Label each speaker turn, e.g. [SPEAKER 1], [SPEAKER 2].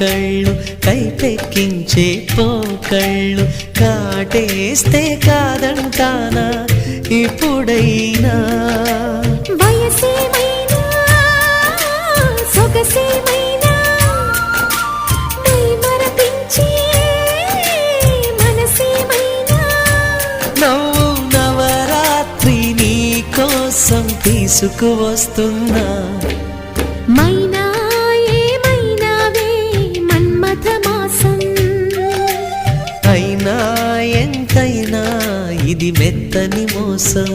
[SPEAKER 1] కళ్ళు కైపెక్కించే పోకళ్ళు కాటేస్తే కాదంటానా ఇప్పుడైనా
[SPEAKER 2] వయసేమైనా సొగసేమైనా మరపించే మనసేమైనా
[SPEAKER 1] నవ్వు నవరాత్రి నీ కోసం తీసుకువస్తున్నా
[SPEAKER 2] మైనా ఏమైనావే మన్మథ మాసం
[SPEAKER 1] అయినా ఎంతైనా ఇది మెత్తని మోసం